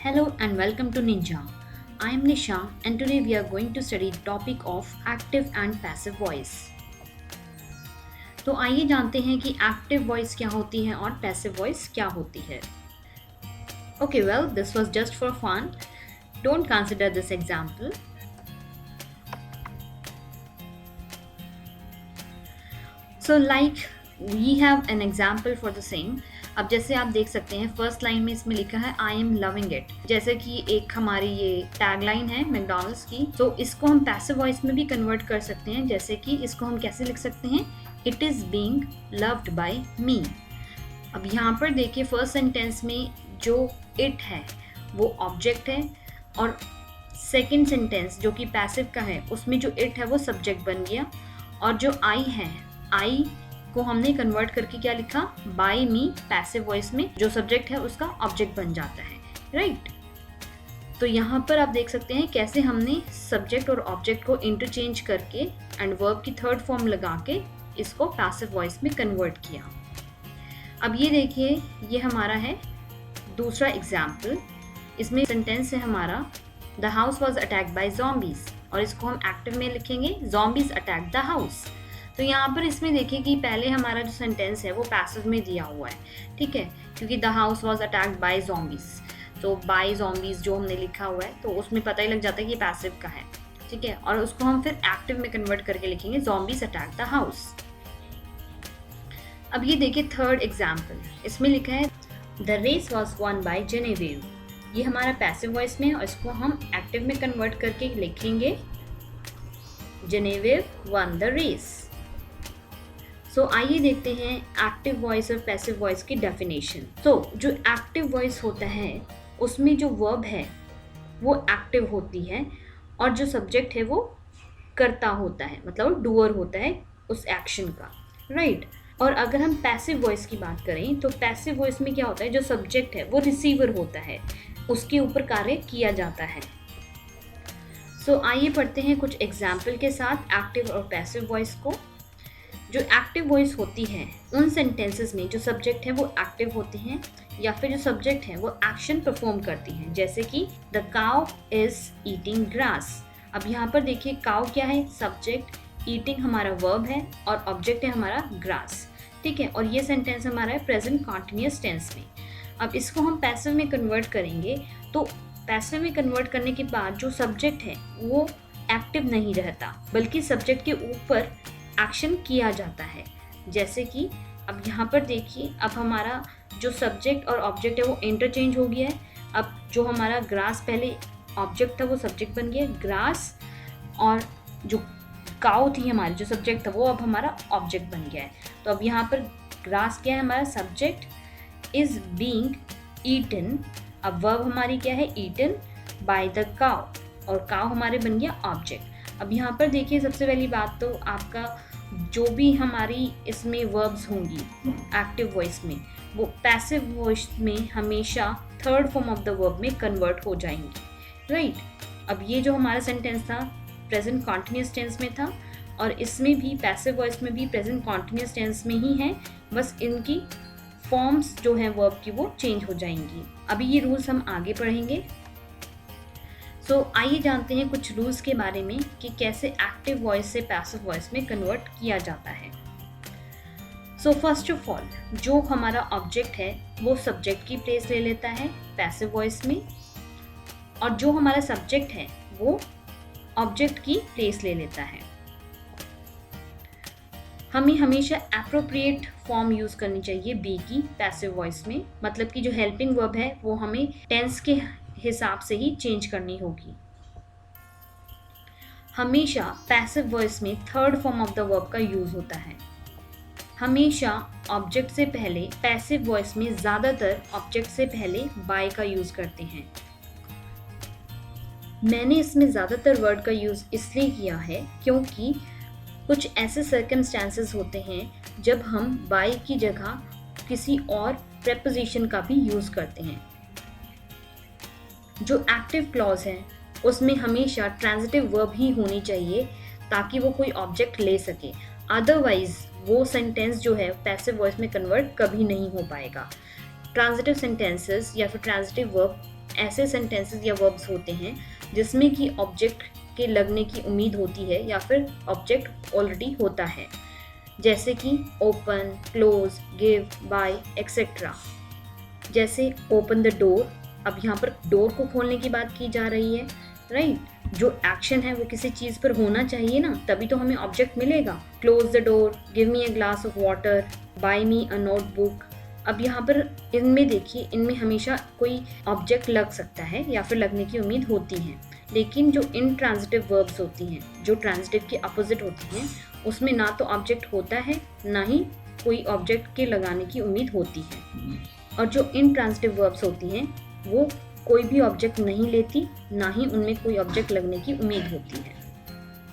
Hello and welcome to Ninja. I am Nisha and today we are going to study the topic of active and passive voice. तो आइए जानते हैं कि active voice क्या होती है और पैसिव वॉइस क्या होती है. Okay, well, this was just for fun. Don't consider this example. So like we have an example for the same. अब जैसे आप देख सकते हैं फर्स्ट लाइन में इसमें लिखा है आई एम लविंग इट, जैसे कि एक हमारी ये टैग लाइन है मैकडॉनल्ड्स की. तो इसको हम पैसिव वॉइस में भी कन्वर्ट कर सकते हैं, जैसे कि इसको हम कैसे लिख सकते हैं, it is being loved by me. अब यहाँ पर देखिए फर्स्ट सेंटेंस में जो इट है वो ऑब्जेक्ट है और सेकेंड सेंटेंस जो कि पैसिव का है उसमें जो इट है वो सब्जेक्ट बन गया और जो आई है, आई को हमने कन्वर्ट करके क्या लिखा, बाय मी पैसिव वॉइस में जो सब्जेक्ट है उसका ऑब्जेक्ट बन जाता है, राइट. तो यहाँ पर आप देख सकते हैं कैसे हमने सब्जेक्ट और ऑब्जेक्ट को इंटरचेंज करके एंड वर्ब की थर्ड फॉर्म लगा के इसको पैसिव वॉइस में कन्वर्ट किया. अब ये देखिए ये हमारा है दूसरा एग्जाम्पल. इसमें सेंटेंस है हमारा the house was attacked by zombies और इसको हम एक्टिव में लिखेंगे zombies अटैक द हाउस. तो यहाँ पर इसमें देखिए कि पहले हमारा जो सेंटेंस है वो पैसिव में दिया हुआ है, ठीक है, क्योंकि the house was attacked by zombies. तो बाय zombies जो हमने लिखा हुआ है तो उसमें पता ही लग जाता है कि पैसिव का है, ठीक है. और उसको हम फिर एक्टिव में कन्वर्ट करके लिखेंगे zombies अटैक द हाउस. अब ये देखिए थर्ड एग्जाम्पल. इसमें लिखा है the race was won by Genevieve. ये हमारा पैसिव वॉइस में है और इसको हम एक्टिव में कन्वर्ट करके लिखेंगे जेनेविव वन द रेस. सो आइए देखते हैं एक्टिव वॉइस और पैसिव वॉइस की डेफिनेशन. तो जो एक्टिव वॉइस होता है उसमें जो वर्ब है वो एक्टिव होती है और जो सब्जेक्ट है वो करता होता है, मतलब डूअर होता है उस एक्शन का, राइट. और अगर हम पैसिव वॉइस की बात करें तो पैसिव वॉइस में क्या होता है, जो सब्जेक्ट है वो रिसीवर होता है, उसके ऊपर कार्य किया जाता है. सो आइए पढ़ते हैं कुछ एग्जाम्पल के साथ एक्टिव और पैसिव वॉइस को. जो एक्टिव वॉइस होती है उन सेंटेंसेस में जो सब्जेक्ट है वो एक्टिव होते हैं या फिर जो सब्जेक्ट है वो एक्शन परफॉर्म करती हैं, जैसे कि the cow is eating grass. अब यहाँ पर देखिए काउ क्या है, सब्जेक्ट, ईटिंग हमारा वर्ब है और ऑब्जेक्ट है हमारा ग्रास, ठीक है. और ये सेंटेंस हमारा है प्रेजेंट कॉन्टिन्यूअस टेंस में. अब इसको हम पैसिव में कन्वर्ट करेंगे तो पैसिव में कन्वर्ट करने के बाद जो सब्जेक्ट है वो एक्टिव नहीं रहता बल्कि सब्जेक्ट के ऊपर एक्शन किया जाता है, जैसे कि अब यहाँ पर देखिए अब हमारा जो सब्जेक्ट और ऑब्जेक्ट है वो इंटरचेंज हो गया है. अब जो हमारा ग्रास पहले ऑब्जेक्ट था वो सब्जेक्ट बन गया ग्रास और जो काउ थी हमारी जो सब्जेक्ट था वो अब हमारा ऑब्जेक्ट बन गया है. तो अब यहाँ पर ग्रास क्या है, हमारा सब्जेक्ट इज बीइंग ईटन. अब वर्ब हमारी क्या है, ईटन बाय द काउ और काउ हमारे बन गया ऑब्जेक्ट. अब यहाँ पर देखिए सबसे पहली बात तो आपका जो भी हमारी इसमें वर्ब्स होंगी एक्टिव वॉइस में वो पैसिव वॉइस में हमेशा third form of the verb में कन्वर्ट हो जाएंगी, राइट. अब ये जो हमारा सेंटेंस था प्रेजेंट कॉन्टिन्यूअस टेंस में था और इसमें भी पैसिव वॉइस में भी प्रेजेंट कॉन्टिन्यूअस टेंस में ही है, बस इनकी फॉर्म्स जो हैं वर्ब की वो चेंज हो जाएंगी. अभी ये रूल्स हम आगे पढ़ेंगे. सो आइए जानते हैं कुछ रूल्स के बारे में कि कैसे एक्टिव वॉइस से पैसिव वॉइस में कन्वर्ट किया जाता है. सो फर्स्ट ऑफ ऑल जो हमारा ऑब्जेक्ट है वो सब्जेक्ट की प्लेस ले लेता है पैसिव वॉइस में और जो हमारा सब्जेक्ट है वो ऑब्जेक्ट की प्लेस ले लेता है. हमें हमेशा एप्रोप्रिएट फॉर्म यूज़ करनी चाहिए बी की पैसिव वॉइस में, मतलब कि जो हेल्पिंग वर्ब है वो हमें टेंस के हिसाब से ही चेंज करनी होगी. हमेशा पैसिव वॉइस में third form of the verb का यूज़ होता है. हमेशा ऑब्जेक्ट से पहले पैसिव वॉइस में ज़्यादातर ऑब्जेक्ट से पहले बाय का यूज़ करते हैं. मैंने इसमें ज़्यादातर वर्ड का यूज़ इसलिए किया है क्योंकि कुछ ऐसे सर्कमस्टांसेस होते हैं जब हम बाय की जगह किसी और प्रेपोजिशन का भी यूज़ करते हैं. जो एक्टिव क्लॉज है उसमें हमेशा ट्रांजिटिव वर्ब ही होनी चाहिए ताकि वो कोई ऑब्जेक्ट ले सके, अदरवाइज वो सेंटेंस जो है पैसिव वॉइस में कन्वर्ट कभी नहीं हो पाएगा. ट्रांजिटिव सेंटेंसेस या फिर ट्रांजिटिव वर्ब ऐसे सेंटेंसेस या वर्ब्स होते हैं जिसमें कि ऑब्जेक्ट के लगने की उम्मीद होती है या फिर ऑब्जेक्ट ऑलरेडी होता है, जैसे कि open, close, give, buy etcetera. जैसे ओपन द डोर, अब यहाँ पर डोर को खोलने की बात की जा रही है, राइट। जो एक्शन है वो किसी चीज़ पर होना चाहिए ना, तभी तो हमें ऑब्जेक्ट मिलेगा। Close the door, give me a glass of water, buy me a notebook. अब यहाँ पर इनमें देखिए, इनमें हमेशा कोई ऑब्जेक्ट लग सकता है या फिर लगने की उम्मीद होती है, लेकिन जो इंट्रांजिटिव वर्ब्स होती हैं, जो ट्रांजिटिव के अपोजिट होती हैं, उसमें ना तो ऑब्जेक्ट होता है, ना ही कोई ऑब्जेक्ट के लगाने की उम्मीद होती है। और जो इंट्रांजिटिव वर्ब्स होती हैं वो कोई भी ऑब्जेक्ट नहीं लेती, ना ही उनमें कोई ऑब्जेक्ट लगने की उम्मीद होती है।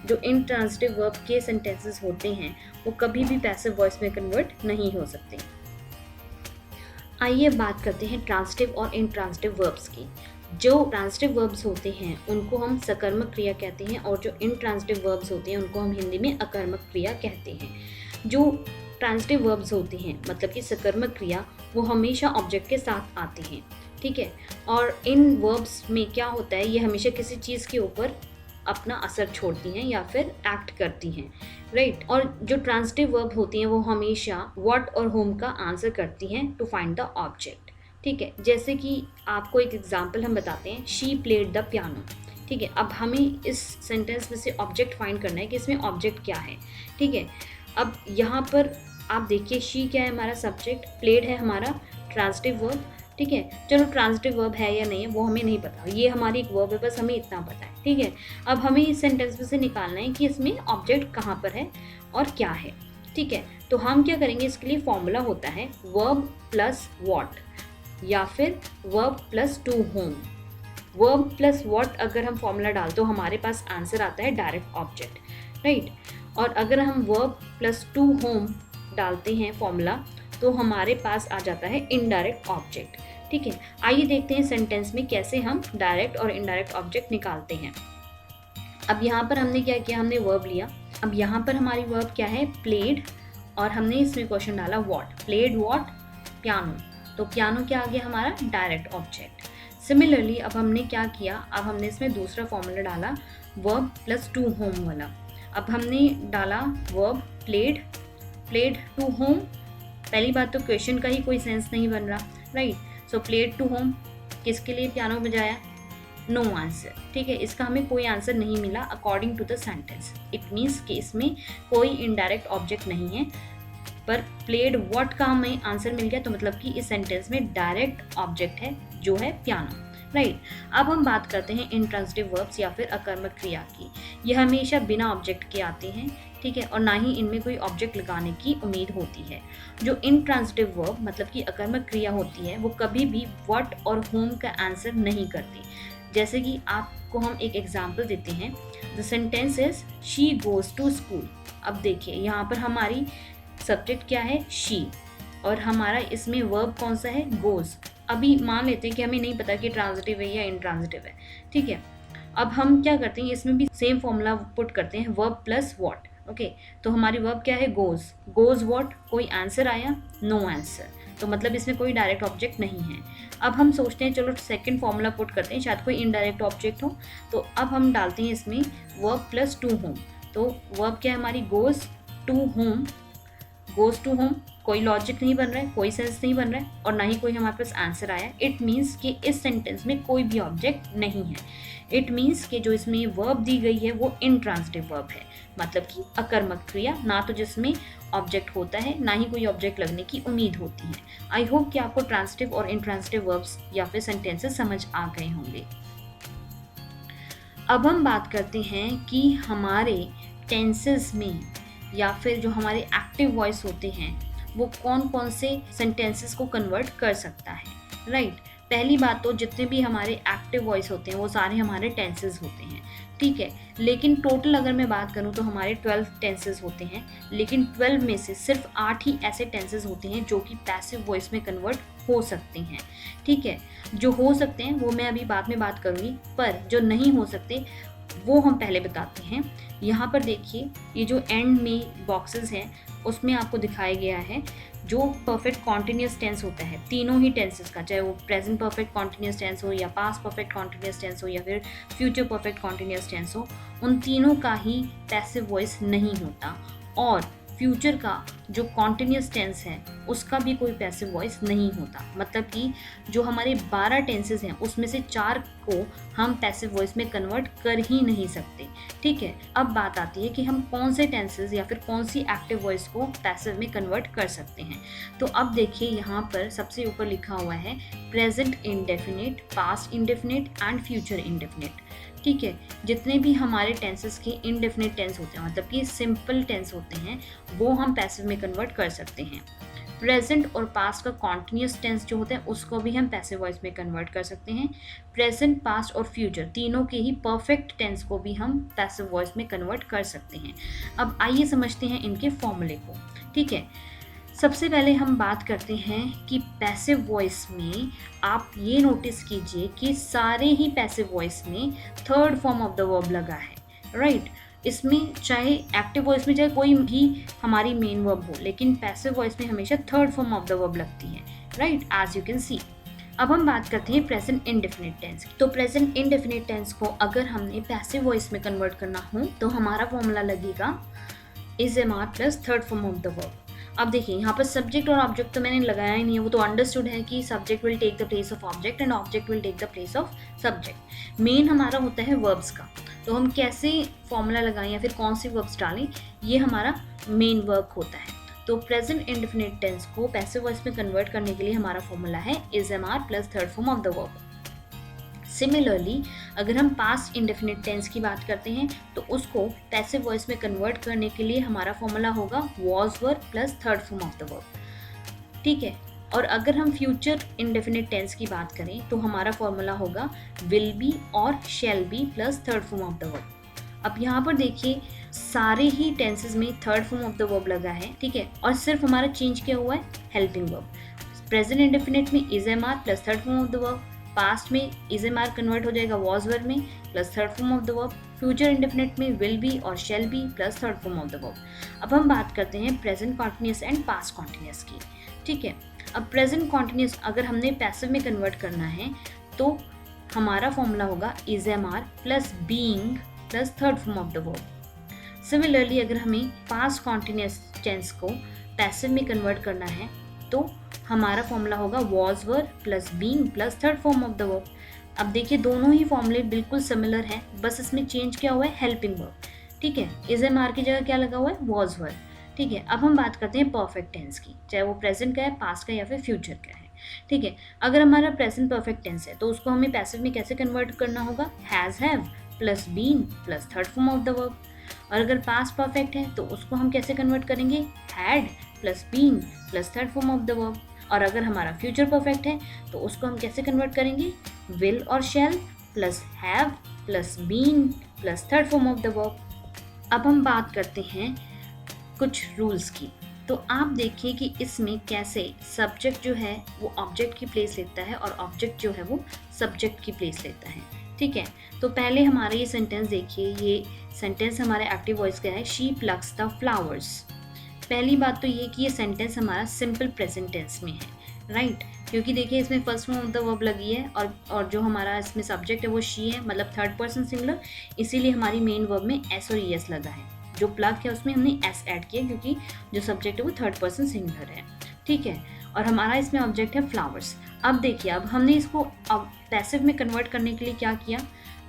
जो इंट्रांजिटिव वर्ब के सेंटेंसेस होते हैं वो कभी भी पैसिव वॉइस में कन्वर्ट नहीं हो सकते। आइए बात करते हैं ट्रांजिटिव और इंट्रांजिटिव वर्ब्स की। जो ट्रांजिटिव वर्ब्स होते हैं उनको हम सकर्मक क्रिया कहते हैं, और जो इंट्रांजिटिव वर्ब्स होते हैं उनको हम हिंदी में अकर्मक क्रिया कहते हैं। जो ट्रांजिटिव वर्ब्स होते हैं मतलब कि सकर्मक क्रिया, वो हमेशा ऑब्जेक्ट के साथ आते हैं, ठीक है। और इन वर्ब्स में क्या होता है, ये हमेशा किसी चीज़ के ऊपर अपना असर छोड़ती हैं या फिर एक्ट करती हैं, राइट। और जो ट्रांजिटिव वर्ब होती हैं वो हमेशा व्हाट और होम का आंसर करती हैं टू फाइंड द ऑब्जेक्ट, ठीक है। जैसे कि आपको एक एग्जांपल हम बताते हैं, शी प्लेड द पियानो, ठीक है। अब हमें इस सेंटेंस में से ऑब्जेक्ट फाइंड करना है कि इसमें ऑब्जेक्ट क्या है, ठीक है। अब यहाँ पर आप देखिए, शी क्या है हमारा सब्जेक्ट, प्लेड है हमारा ट्रांजिटिव वर्ब, ठीक है। चलो ट्रांजिटिव वर्ब है या नहीं है वो हमें नहीं पता, ये हमारी एक वर्ब है, बस हमें इतना पता है, ठीक है। अब हमें इस सेंटेंस में से निकालना है कि इसमें ऑब्जेक्ट कहाँ पर है और क्या है, ठीक है। तो हम क्या करेंगे, इसके लिए फॉर्मूला होता है वर्ब प्लस वॉट या फिर verb plus to home. Verb plus what अगर हम फॉर्मूला डाल तो हमारे पास आंसर आता है डायरेक्ट ऑब्जेक्ट, राइट। और अगर हम वर्ब प्लस टू होम डालते हैं फॉर्मूला तो हमारे पास आ जाता है इनडायरेक्ट ऑब्जेक्ट, ठीक है। आइए देखते हैं सेंटेंस में कैसे हम डायरेक्ट और इनडायरेक्ट ऑब्जेक्ट निकालते हैं। अब यहाँ पर हमने क्या किया, हमने वर्ब लिया। अब यहाँ पर हमारी वर्ब क्या है, प्लेड, और हमने इसमें क्वेश्चन डाला व्हाट, प्लेड व्हाट, पियानो। तो पियानो क्या आ गया हमारा डायरेक्ट ऑब्जेक्ट। सिमिलरली अब हमने क्या किया, अब हमने इसमें दूसरा फॉर्मूला डाला वर्ब प्लस टू होम वाला। अब हमने डाला verb played, played to home. पहली बात तो क्वेश्चन का ही कोई सेंस नहीं बन रहा, right. So played to home, किसके लिए पियानो बजाया, नो आंसर, ठीक है। इसका हमें कोई आंसर नहीं मिला according to the sentence. It means कि इसमें कोई इनडायरेक्ट ऑब्जेक्ट नहीं है, पर प्लेड व्हाट का हमें आंसर मिल गया, तो मतलब कि इस सेंटेंस में डायरेक्ट ऑब्जेक्ट है जो है पियानो, राइट। अब हम बात करते हैं इंट्रांजिटिव वर्ब्स या फिर अकर्मक क्रिया की। ये हमेशा बिना ऑब्जेक्ट के आते हैं, ठीक है, और ना ही इनमें कोई ऑब्जेक्ट लगाने की उम्मीद होती है। जो इंट्रांजिटिव वर्ब मतलब कि अकर्मक क्रिया होती है वो कभी भी व्हाट और होम का आंसर नहीं करती। जैसे कि आपको हम एक एग्जाम्पल देते हैं, the sentence is she goes to school. अब देखिए यहाँ पर हमारी सब्जेक्ट क्या है, शी, और हमारा इसमें वर्ब कौन सा है, गोज। अभी मान लेते हैं कि हमें नहीं पता कि ट्रांजिटिव है या इंट्रांजिटिव है, ठीक है। अब हम क्या करते हैं, इसमें भी सेम फॉर्मूला पुट करते हैं, वर्ब प्लस व्हाट, ओके। तो हमारी वर्ब क्या है, गोज, गोज व्हाट, कोई आंसर आया, नो आंसर, तो मतलब इसमें कोई डायरेक्ट ऑब्जेक्ट नहीं है। अब हम सोचते हैं चलो सेकंड फॉर्मूला पुट करते हैं, शायद कोई इनडायरेक्ट ऑब्जेक्ट हो। तो अब हम डालते हैं इसमें वर्ब प्लस टू होम। तो वर्ब क्या है हमारी, goes to home, goes to home, कोई लॉजिक नहीं बन रहा है, कोई सेंस नहीं बन रहा है, और ना ही कोई हमारे पास आंसर आया। इट मीन्स कि इस सेंटेंस में कोई भी ऑब्जेक्ट नहीं है। इट मीन्स कि जो इसमें वर्ब दी गई है वो इंट्रांजिटिव वर्ब है, मतलब कि अकर्मक क्रिया, ना तो जिसमें ऑब्जेक्ट होता है ना ही कोई ऑब्जेक्ट लगने की उम्मीद होती है। आई होप कि आपको ट्रांजिटिव और इंट्रांजिटिव वर्ब्स या फिर सेंटेंसेस समझ आ गए होंगे। अब हम बात करते हैं कि हमारे टेंसेस में या फिर जो हमारे एक्टिव वॉइस होते हैं वो कौन कौन से सेंटेंसेस को कन्वर्ट कर सकता है, राइट। पहली बात तो जितने भी हमारे एक्टिव वॉइस होते हैं वो सारे हमारे टेंसेस होते हैं, ठीक है। लेकिन टोटल अगर मैं बात करूं तो हमारे 12 टेंसेस होते हैं, लेकिन 12 में से सिर्फ 8 ही ऐसे टेंसेस होते हैं जो कि पैसिव वॉइस में कन्वर्ट हो सकते हैं, ठीक है। जो हो सकते हैं वो मैं अभी बाद में बात करूँगी, पर जो नहीं हो सकते वो हम पहले बताते हैं। यहाँ पर देखिए, ये जो एंड में बॉक्सेस हैं उसमें आपको दिखाया गया है जो परफेक्ट कॉन्टिन्यूस टेंस होता है तीनों ही टेंसेस का, चाहे वो प्रेजेंट परफेक्ट कॉन्टिन्यूस टेंस हो या पास्ट परफेक्ट कॉन्टिन्यूस टेंस हो या फिर फ्यूचर परफेक्ट कॉन्टिन्यूस टेंस हो, उन तीनों का ही पैसिव वॉइस नहीं होता। और फ्यूचर का जो कॉन्टिन्यूस टेंस है उसका भी कोई पैसिव वॉइस नहीं होता। मतलब कि जो हमारे 12 टेंसेस हैं उसमें से 4 को हम पैसिव वॉइस में कन्वर्ट कर ही नहीं सकते। ठीक है, अब बात आती है कि हम कौन से टेंसेस या फिर कौन सी एक्टिव वॉइस को पैसिव में कन्वर्ट कर सकते हैं। तो अब देखिए यहाँ पर सबसे ऊपर लिखा हुआ है present indefinite, past indefinite and future indefinite. ठीक है, जितने भी हमारे टेंसेस के इनडेफिनिट टेंस होते हैं, मतलब कि सिंपल टेंस होते हैं, वो हम पैसिव में कन्वर्ट कर सकते हैं। प्रेजेंट और पास्ट का कॉन्टिन्यूस टेंस जो होते हैं उसको भी हम पैसिव वॉइस में कन्वर्ट कर सकते हैं। प्रेजेंट, पास्ट और फ्यूचर तीनों के ही परफेक्ट टेंस को भी हम पैसिव वॉइस में कन्वर्ट कर सकते हैं। अब आइए समझते हैं इनके फॉर्मूले को। ठीक है, सबसे पहले हम बात करते हैं कि पैसिव वॉइस में आप ये नोटिस कीजिए कि सारे ही पैसिव वॉइस में third form of the verb लगा है, राइट। इसमें चाहे एक्टिव वॉइस में चाहे कोई भी हमारी मेन वर्ब हो, लेकिन पैसिव वॉइस में हमेशा third form of the verb लगती है, right, as you can see. अब हम बात करते हैं प्रेजेंट इंडेफिनिट टेंस की। तो प्रेजेंट इंडेफिनिट टेंस को अगर हमने पैसिव वॉइस में कन्वर्ट करना हो तो हमारा फॉर्मूला लगेगा is am are plus third form of the verb. अब देखिए यहाँ पर सब्जेक्ट और ऑब्जेक्ट तो मैंने लगाया ही नहीं है, वो तो अंडरस्टूड है कि subject will take the place of object and object will take the place of subject. Main हमारा होता है वर्ब्स का, तो हम कैसे फॉर्मूला लगाएं या फिर कौन सी वर्ब्स डालें, ये हमारा मेन वर्क होता है। तो प्रेजेंट इंडेफिनिट टेंस को पैसिव वॉइस में कन्वर्ट करने के लिए हमारा फॉर्मूला है is am are plus third form of the verb. Similarly अगर हम पास्ट इंडेफिनिट टेंस की बात करते हैं तो उसको पैसिव वॉइस में कन्वर्ट करने के लिए हमारा फॉर्मूला होगा was were plus third form of the verb. ठीक है, और अगर हम फ्यूचर इंडेफिनिट टेंस की बात करें तो हमारा फॉर्मूला होगा विल बी और shall be plus third form of the verb. अब यहाँ पर देखिए सारे ही टेंसेस में third form of the verb लगा है, ठीक है, और सिर्फ हमारा चेंज क्या हुआ है, हेल्पिंग वर्ब। प्रेजेंट इंडेफिनिट में is am are plus third form of the verb, past में इज एम आर कन्वर्ट हो जाएगा वॉज वर में plus third form of the verb, future indefinite में विल बी और shall be plus third form of the verb. अब हम बात करते हैं present continuous and past continuous की। ठीक है, अब प्रेजेंट कॉन्टिन्यूस अगर हमने पैसिव में कन्वर्ट करना है तो हमारा फॉर्मूला होगा is am are plus being plus third form of the verb. Similarly अगर हमें पास्ट कॉन्टिन्यूस टेंस को पैसिव में कन्वर्ट करना है तो हमारा फॉर्मूला होगा was were plus being plus third form of the verb. अब देखिए दोनों ही फॉर्मूले बिल्कुल सिमिलर हैं, बस इसमें चेंज क्या हुआ है, हेल्पिंग वर्ब। ठीक है, इज एम आर की जगह क्या लगा हुआ है, वॉज वर। ठीक है, अब हम बात करते हैं परफेक्ट टेंस की, चाहे वो प्रेजेंट का है, पास्ट का या फिर फ्यूचर का है। ठीक है, अगर हमारा प्रेजेंट परफेक्ट टेंस है तो उसको हमें पैसिव में कैसे कन्वर्ट करना होगा, has have plus been plus third form of the verb. और अगर पास्ट परफेक्ट है तो उसको हम कैसे कन्वर्ट करेंगे, had plus been plus third form of the verb. और अगर हमारा फ्यूचर परफेक्ट है तो उसको हम कैसे कन्वर्ट करेंगे, विल और shall plus have plus been plus third form of the verb. अब हम बात करते हैं कुछ रूल्स की। तो आप देखिए कि इसमें कैसे सब्जेक्ट जो है वो ऑब्जेक्ट की प्लेस लेता है और ऑब्जेक्ट जो है वो सब्जेक्ट की प्लेस लेता है। ठीक है, तो पहले हमारा ये सेंटेंस देखिए, ये सेंटेंस हमारे एक्टिव वॉइस का है, शी प्लक्स द फ्लावर्स। पहली बात तो ये कि ये सेंटेंस हमारा सिंपल प्रेजेंट टेंस में है, राइट, क्योंकि देखिए इसमें first form of the verb लगी है और जो हमारा इसमें सब्जेक्ट है वो शी है, मतलब थर्ड पर्सन सिंगुलर, इसीलिए हमारी मेन वर्ब में एस और एस लगा है। जो प्लग है उसमें हमने एस ऐड किया क्योंकि जो सब्जेक्ट है वो थर्ड पर्सन सिंगुलर है। ठीक है, और हमारा इसमें ऑब्जेक्ट है फ्लावर्स। अब देखिए अब हमने इसको अब पैसिव में कन्वर्ट करने के लिए क्या किया,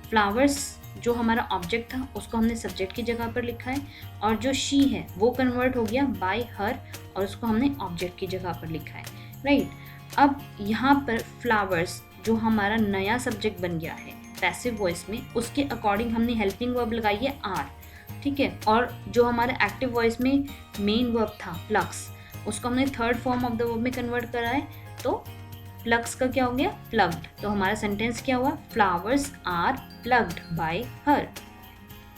फ्लावर्स जो हमारा ऑब्जेक्ट था उसको हमने सब्जेक्ट की जगह पर लिखा है, और जो शी है वो कन्वर्ट हो गया बाय हर और उसको हमने ऑब्जेक्ट की जगह पर लिखा है, राइट। अब यहाँ पर फ्लावर्स जो हमारा नया सब्जेक्ट बन गया है पैसिव वॉइस में, उसके अकॉर्डिंग हमने हेल्पिंग वर्ब लगाई है आर। ठीक है, और जो हमारे एक्टिव वॉइस में मेन वर्ब था प्लक्स, उसको हमने third form of the verb में कन्वर्ट करा है, तो प्लग्स का क्या हो गया, प्लग्ड। तो हमारा सेंटेंस क्या हुआ, flowers are plucked by her.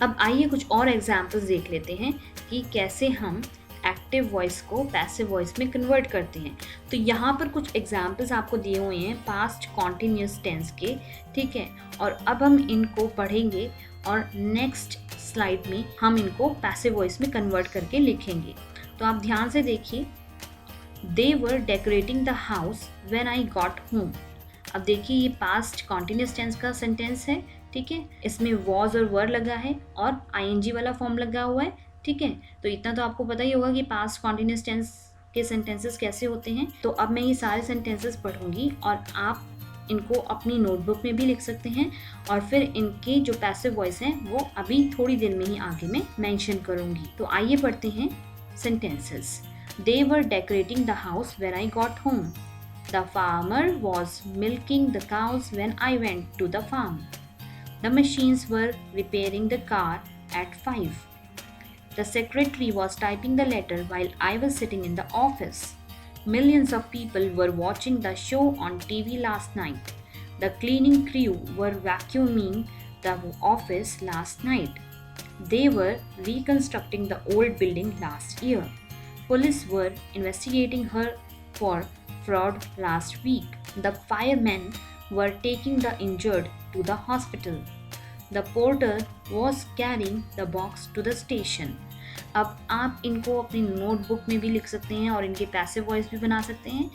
अब आइए कुछ और एग्जाम्पल्स देख लेते हैं कि कैसे हम एक्टिव वॉइस को पैसिव वॉइस में कन्वर्ट करते हैं। तो यहाँ पर कुछ एग्जाम्पल्स आपको दिए हुए हैं पास्ट कॉन्टिन्यूस टेंस के, ठीक है, और अब हम इनको पढ़ेंगे और नेक्स्ट स्लाइड में हम इनको पैसिव वॉइस में कन्वर्ट करके लिखेंगे। तो आप ध्यान से देखिए, they were decorating the house when I got home. अब देखिए ये पास्ट कॉन्टिन्यूस टेंस का सेंटेंस है, ठीक है। इसमें वॉज और वर लगा है और आईएनजी वाला फॉर्म लगा हुआ है, ठीक है। तो इतना तो आपको पता ही होगा कि पास्ट कॉन्टिन्यूस टेंस के सेंटेंसेस कैसे होते हैं। तो अब मैं ये सारे सेंटेंसेस पढ़ूंगी और आप इनको अपनी नोटबुक में भी लिख सकते हैं और फिर इनके जो पैसिव वॉइस हैं वो अभी थोड़ी देर में ही आगे मैं मेंशन करूंगी। तो आइए पढ़ते हैं sentences. They were decorating the house when I got home. The farmer was milking the cows when I went to the farm. The machines were repairing the car at 5. The secretary was typing the letter while I was sitting in the office. Millions of people were watching the show on TV last night. The cleaning crew were vacuuming the office last night. They were reconstructing the old building last year. Police were investigating her for fraud last week. The firemen were taking the injured to the hospital. The porter was carrying the box to the station. अब आप इनको अपनी notebook में भी लिख सकते हैं और इनके पैसिव वॉइस भी बना सकते हैं।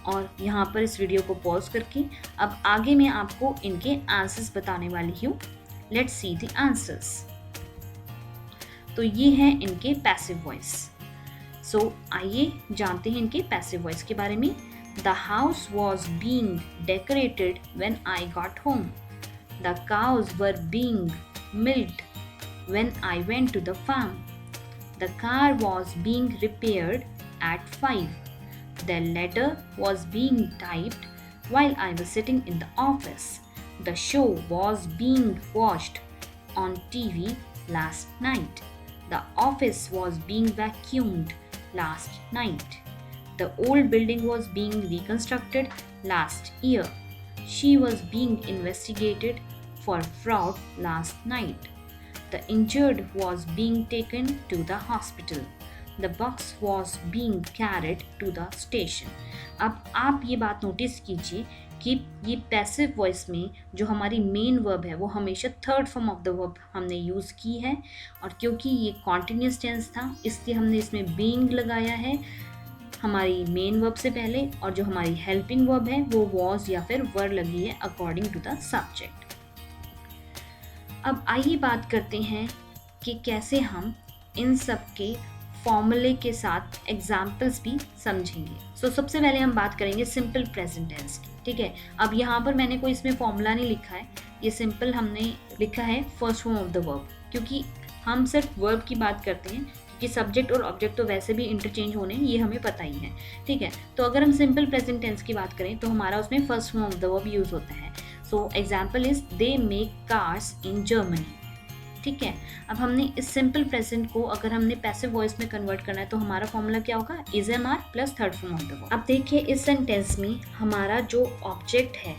और यहाँ पर इस वीडियो को पॉज करके अब आगे मैं आपको इनके आंसर्स बताने वाली हूँ। Let's see the answers. तो ये हैं इनके पैसिव वॉइस। सो आइए जानते हैं इनके पैसिव वॉइस के बारे में। The house was being decorated when I got home. The cows were being milked when I went to the farm. The car was being repaired at 5. The letter was being typed while I was sitting in the office. The show was being watched on TV last night. The office was being vacuumed last night. The old building was being reconstructed last year. She was being investigated for fraud last night. The injured was being taken to the hospital. The box was being carried to the station. अब आप ये बात notice कीजिए कि ये passive voice में जो हमारी मेन वर्ब है वो हमेशा third form of the verb हमने यूज़ की है। और क्योंकि ये कॉन्टिन्यूस टेंस था इसलिए हमने इसमें बीइंग लगाया है हमारी मेन वर्ब से पहले, और जो हमारी हेल्पिंग वर्ब है वो वॉज या फिर वर लगी है अकॉर्डिंग टू द सब्जेक्ट। अब आइए बात करते हैं कि कैसे हम इन सब के फॉर्मूले के साथ एग्जाम्पल्स भी समझेंगे। सो सबसे पहले हम बात करेंगे सिंपल प्रेजेंट टेंस की, ठीक है। अब यहाँ पर मैंने कोई इसमें फॉर्मूला नहीं लिखा है, ये सिंपल हमने लिखा है first form of the verb, क्योंकि हम सिर्फ वर्ब की बात करते हैं कि सब्जेक्ट और ऑब्जेक्ट तो वैसे भी इंटरचेंज होने ये हमें पता ही है, ठीक है। तो अगर हम सिंपल प्रेजेंट टेंस की बात करें तो हमारा उसमें first form of the verb use होता है। So example is they make cars in Germany, ठीक है। अब हमने इस सिंपल प्रेजेंट को अगर हमने पैसिव वॉइस में कन्वर्ट करना है तो हमारा फॉर्मूला क्या होगा, is am are plus third form of the verb. अब देखिए इस सेंटेंस में हमारा जो ऑब्जेक्ट है,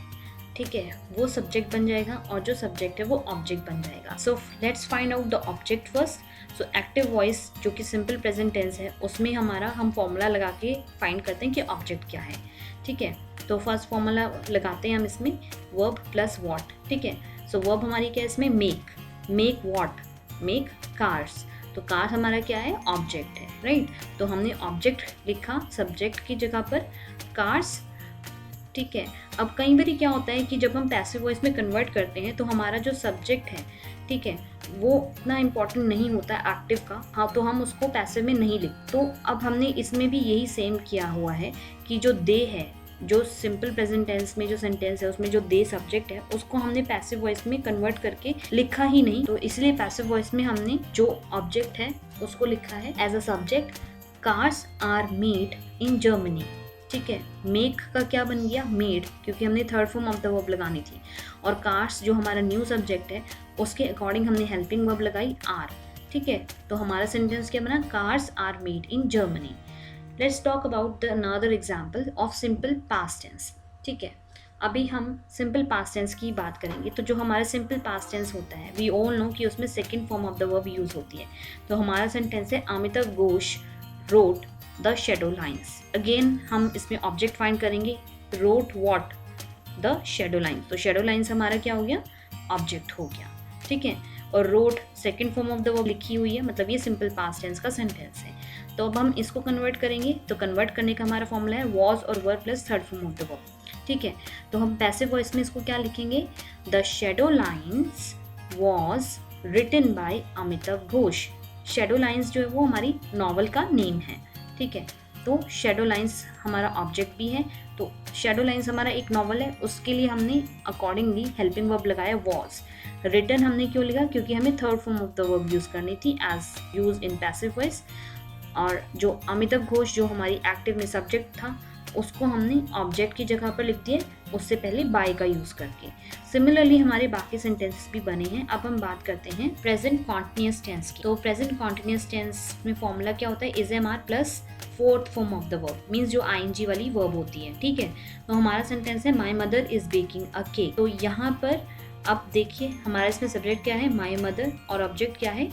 ठीक है, वो सब्जेक्ट बन जाएगा और जो सब्जेक्ट है वो ऑब्जेक्ट बन जाएगा। So let's find out the object first. So active voice जो कि सिंपल प्रेजेंट टेंस है उसमें हमारा हम फॉर्मूला लगा के फाइंड करते हैं कि ऑब्जेक्ट क्या है, ठीक है। तो फर्स्ट फॉर्मूला लगाते हैं हम इसमें वर्ब प्लस वॉट, ठीक है। सो वर्ब हमारी क्या है इसमें, मेक वॉट, मेक कार्स। तो कार हमारा क्या है, ऑब्जेक्ट है, राइट। तो हमने ऑब्जेक्ट लिखा सब्जेक्ट की जगह पर कार्स, ठीक है। अब कई बार क्या होता है कि जब हम पैसिव वॉइस में कन्वर्ट करते हैं तो हमारा जो सब्जेक्ट है, ठीक है, वो इतना इम्पॉर्टेंट नहीं होता है एक्टिव का, हाँ, तो हम उसको पैसिव में नहीं लिख। तो अब हमने इसमें भी यही सेम किया हुआ है कि जो दे है, जो सिंपल प्रेजेंट टेंस में जो सेंटेंस है उसमें जो दे सब्जेक्ट है उसको हमने पैसिव वॉइस में कन्वर्ट करके लिखा ही नहीं। तो इसलिए पैसिव वॉइस में हमने जो ऑब्जेक्ट है उसको लिखा है as a subject, cars are made in Germany, ठीक है। मेक का क्या बन गया, मेड, क्योंकि हमने third form of the verb लगानी थी। और कार्स जो हमारा न्यू सब्जेक्ट है उसके अकॉर्डिंग हमने हेल्पिंग वर्ब लगाई आर, ठीक है। तो हमारा सेंटेंस क्या बना, cars are made in Germany. Let's talk about the another example of simple past tense, ठीक है। अभी हम सिंपल पास्ट टेंस की बात करेंगे। तो जो हमारा सिंपल पास्ट टेंस होता है वी ऑल नो कि उसमें second form of the verb use होती है। तो हमारा सेंटेंस है Amitabh Ghosh wrote the shadow lines. Again हम इसमें ऑब्जेक्ट फाइंड करेंगे, wrote what, the shadow lines. तो शेडो लाइन्स हमारा क्या हो गया, ऑब्जेक्ट हो गया, ठीक है। और wrote second form of the verb लिखी हुई है, मतलब ये सिंपल पास्ट टेंस का सेंटेंस है। तो अब हम इसको कन्वर्ट करेंगे, तो कन्वर्ट करने का हमारा फॉर्मूला है वॉज और वर plus third form of the verb. ठीक है, तो हम पैसिव वॉइस में इसको क्या लिखेंगे, the shadow lines was written by Amitabh Ghosh. Shadow lines जो है वो हमारी नॉवल का नेम है। ठीक है, तो शैडो लाइन्स हमारा ऑब्जेक्ट भी है, तो शैडो लाइन्स हमारा एक नॉवल है, उसके लिए हमने अकॉर्डिंगली हेल्पिंग वर्ब लगाया वॉज। रिटन हमने क्यों लिखा, क्योंकि हमें third form of the verb use करनी थी as use in passive voice. और जो अमिताभ घोष जो हमारी एक्टिव में सब्जेक्ट था, उसको हमने ऑब्जेक्ट की जगह पर लिख दिया, उससे पहले बाय का यूज करके। सिमिलरली हमारे बाकी सेंटेंसेस भी बने हैं। अब हम बात करते हैं प्रेजेंट कॉन्टिन्यूअस टेंस की। तो प्रेजेंट कॉन्टिन्यूअस टेंस में फॉर्मूला क्या होता है, is am are plus fourth form of the verb, means जो आईएनजी वाली वर्ब होती है। ठीक है, तो हमारा सेंटेंस है my mother is baking a cake. तो यहाँ पर अब देखिए हमारा इसमें सब्जेक्ट क्या है, माई मदर, और ऑब्जेक्ट क्या है,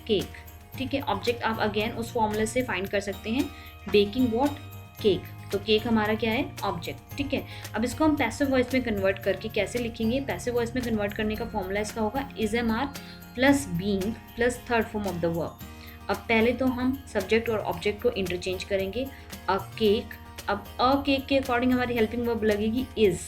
केक। ठीक है, ऑब्जेक्ट आप अगेन उस फॉर्मूले से फाइंड कर सकते हैं, बेकिंग व्हाट, केक। तो केक हमारा क्या है, ऑब्जेक्ट। ठीक है, अब इसको हम पैसिव वॉइस में कन्वर्ट करके कैसे लिखेंगे, पैसिव वॉइस में कन्वर्ट करने का फॉर्मूला इसका होगा is am are plus being plus third form of the verb. अब पहले तो हम सब्जेक्ट और ऑब्जेक्ट को इंटरचेंज करेंगे, अ केक। अब अ केक के अकॉर्डिंग हमारी हेल्पिंग वर्ब लगेगी इज।